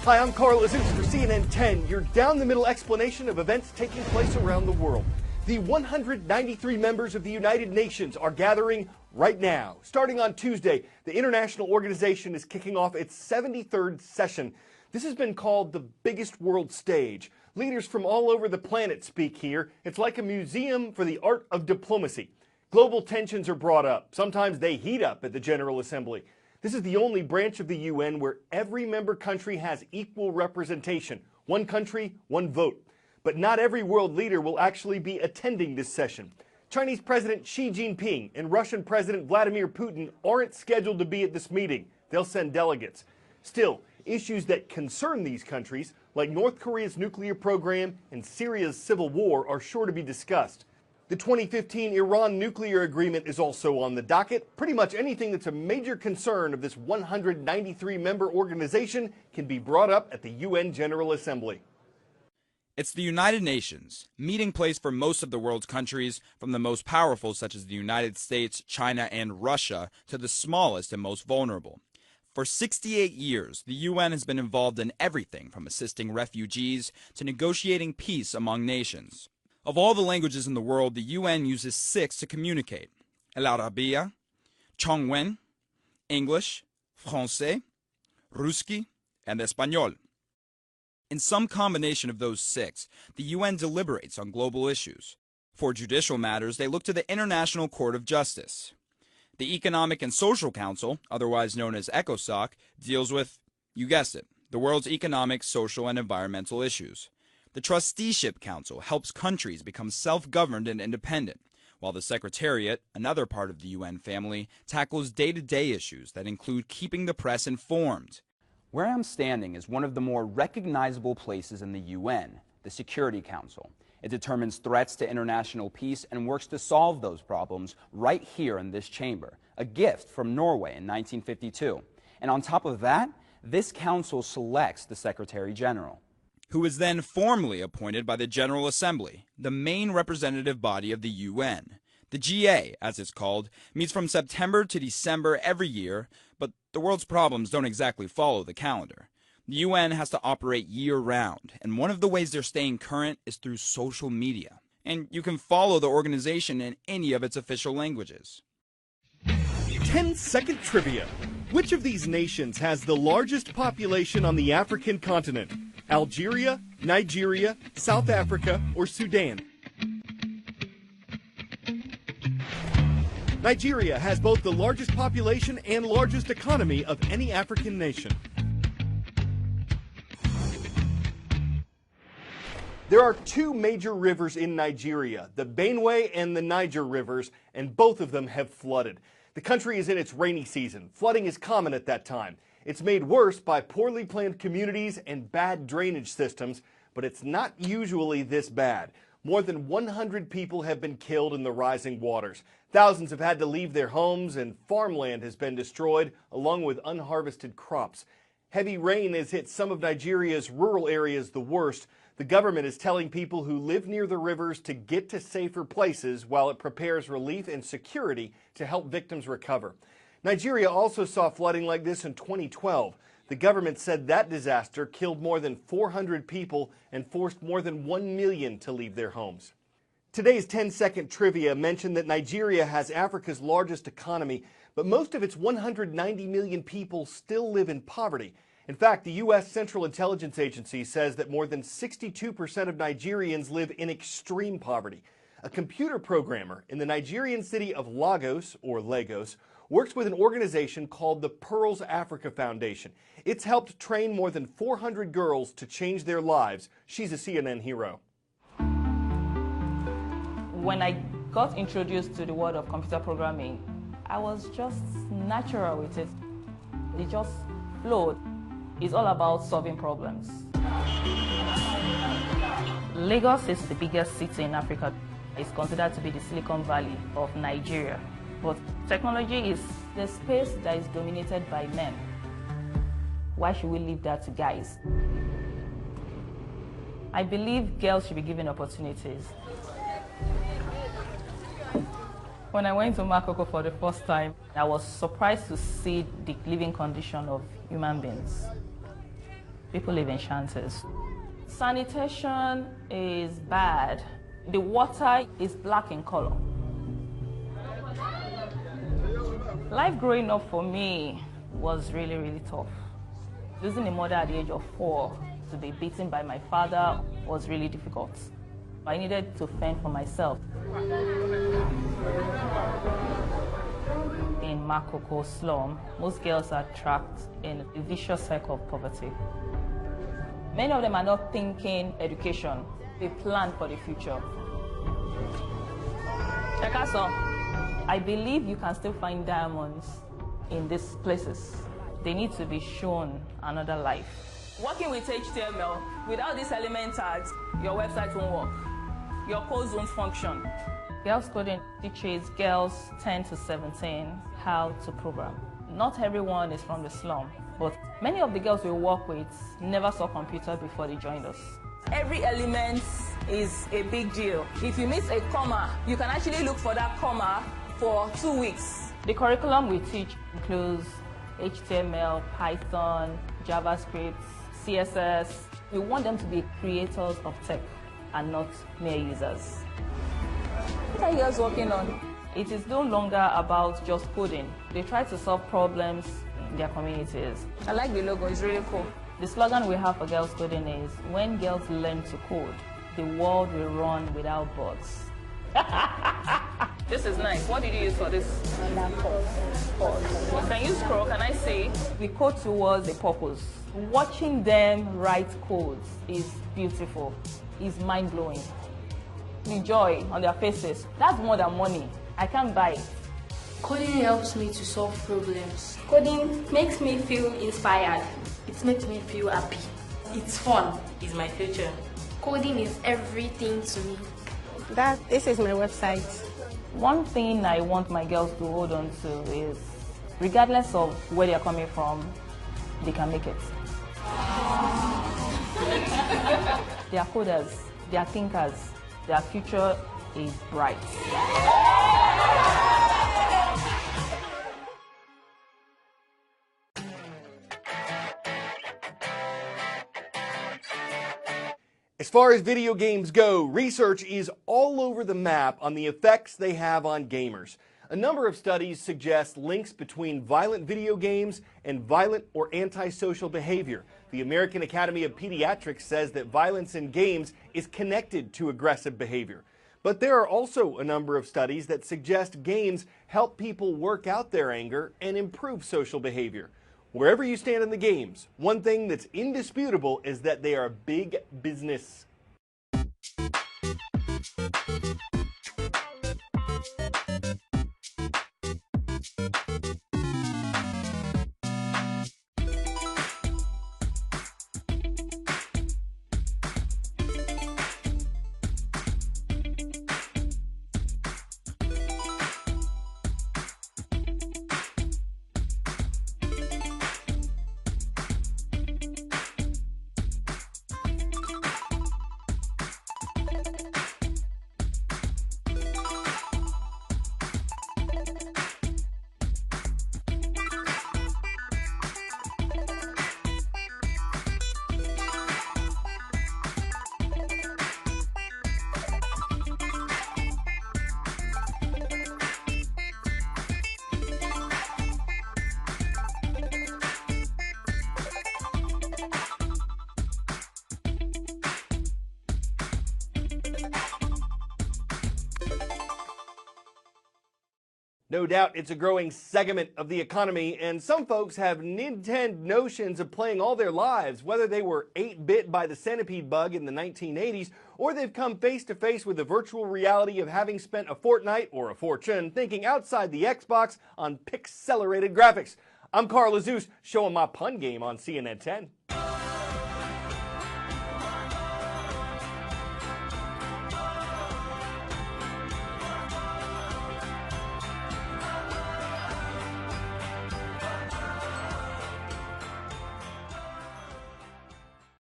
Hi, I'm Carl Azus for CNN 10, your down-the-middle explanation of events taking place around the world. The 193 members of the United Nations are gathering right now. Starting on Tuesday, the international organization is kicking off its 73rd session. This has been called the biggest world stage. Leaders from all over the planet speak here. It's like a museum for the art of diplomacy. Global tensions are brought up. Sometimes they heat up at the General Assembly. This is the only branch of the UN where every member country has equal representation. One country, one vote. But not every world leader will actually be attending this session. Chinese President Xi Jinping and Russian President Vladimir Putin aren't scheduled to be at this meeting. They'll send delegates. Still, issues that concern these countries, like North Korea's nuclear program and Syria's civil war, are sure to be discussed. The 2015 Iran nuclear agreement is also on the docket. Pretty much anything that's a major concern of this 193-member organization can be brought up at the UN General Assembly. It's the United Nations, meeting place for most of the world's countries, from the most powerful such as the United States, China, and Russia, to the smallest and most vulnerable. For 68 years, the UN has been involved in everything from assisting refugees to negotiating peace among nations. Of all the languages in the world, the UN uses 6 to communicate: El Arabiya, Chongwen, English, Francais, Ruski, and Espanol. In some combination of those 6, the UN deliberates on global issues. For judicial matters, they look to the International Court of Justice. The Economic and Social Council, otherwise known as ECOSOC, deals with, you guessed it, the world's economic, social, and environmental issues. The Trusteeship Council helps countries become self-governed and independent, while the Secretariat, another part of the UN family, tackles day-to-day issues that include keeping the press informed. Where I'm standing is one of the more recognizable places in the UN, the Security Council. It determines threats to international peace and works to solve those problems right here in this chamber, a gift from Norway in 1952. And on top of that, this council selects the Secretary General, who is then formally appointed by the General Assembly, the main representative body of the UN. The GA, as it's called, meets from September to December every year, but the world's problems don't exactly follow the calendar. The UN has to operate year-round, and one of the ways they're staying current is through social media. And you can follow the organization in any of its official languages. 10-second trivia. Which of these nations has the largest population on the African continent? Algeria, Nigeria, South Africa, or Sudan? Nigeria has both the largest population and largest economy of any African nation. There are 2 major rivers in Nigeria, the Benue and the Niger rivers, and both of them have flooded. The country is in its rainy season. Flooding is common at that time. It's made worse by poorly planned communities and bad drainage systems, but it's not usually this bad. More than 100 people have been killed in the rising waters. Thousands have had to leave their homes, and farmland has been destroyed, along with unharvested crops. Heavy rain has hit some of Nigeria's rural areas the worst. The government is telling people who live near the rivers to get to safer places while it prepares relief and security to help victims recover. Nigeria also saw flooding like this in 2012. The government said that disaster killed more than 400 people and forced more than 1 million to leave their homes. Today's 10-second trivia mentioned that Nigeria has Africa's largest economy, but most of its 190 million people still live in poverty. In fact, the U.S. Central Intelligence Agency says that more than 62% of Nigerians live in extreme poverty. A computer programmer in the Nigerian city of Lagos, or Lagos, works with an organization called the Pearls Africa Foundation. It's helped train more than 400 girls to change their lives. She's a CNN hero. When I got introduced to the world of computer programming, I was just natural with it. It just flowed. It's all about solving problems. Lagos is the biggest city in Africa. It's considered to be the Silicon Valley of Nigeria. But technology is the space that is dominated by men. Why should we leave that to guys? I believe girls should be given opportunities. When I went to Makoko for the first time, I was surprised to see the living condition of human beings. People live in shanties. Sanitation is bad. The water is black in color. Life growing up for me was really, really tough. Losing a mother at the age of 4 to be beaten by my father was really difficult. I needed to fend for myself. In Makoko slum, most girls are trapped in a vicious cycle of poverty. Many of them are not thinking education. They plan for the future. Chakaso, I believe you can still find diamonds in these places. They need to be shown another life. Working with HTML, without these element tags, your website won't work. Your codes won't function. Girls Coding teaches girls 10 to 17 how to program. Not everyone is from the slum, but many of the girls we work with never saw computer before they joined us. Every element is a big deal. If you miss a comma, you can actually look for that comma for 2 weeks. The curriculum we teach includes HTML, Python, JavaScript, CSS. We want them to be creators of tech and not mere users. What are you guys working on? It is no longer about just coding. They try to solve problems in their communities. I like the logo, it's really cool. The slogan we have for Girls Coding is, when girls learn to code, the world will run without bugs. This is nice. What did you use for this? Can you scroll? Can I see? We code towards a purpose. Watching them write codes is beautiful. It's mind-blowing. The joy on their faces, that's more than money. I can't buy it. Coding helps me to solve problems. Coding makes me feel inspired. It makes me feel happy. It's fun. It's my future. Coding is everything to me. This is my website. One thing I want my girls to hold on to is, regardless of where they're coming from, they can make it. They are coders, they are thinkers, their future is bright. As far as video games go, research is all over the map on the effects they have on gamers. A number of studies suggest links between violent video games and violent or antisocial behavior. The American Academy of Pediatrics says that violence in games is connected to aggressive behavior. But there are also a number of studies that suggest games help people work out their anger and improve social behavior. Wherever you stand in the games, one thing that's indisputable is that they are big business. No doubt it's a growing segment of the economy, and some folks have Nintendo notions of playing all their lives, whether they were 8-bit by the centipede bug in the 1980s, or they've come face to face with the virtual reality of having spent a fortnight or a fortune thinking outside the Xbox on pixelated graphics. I'm Carl Azus, showing my pun game on CNN 10.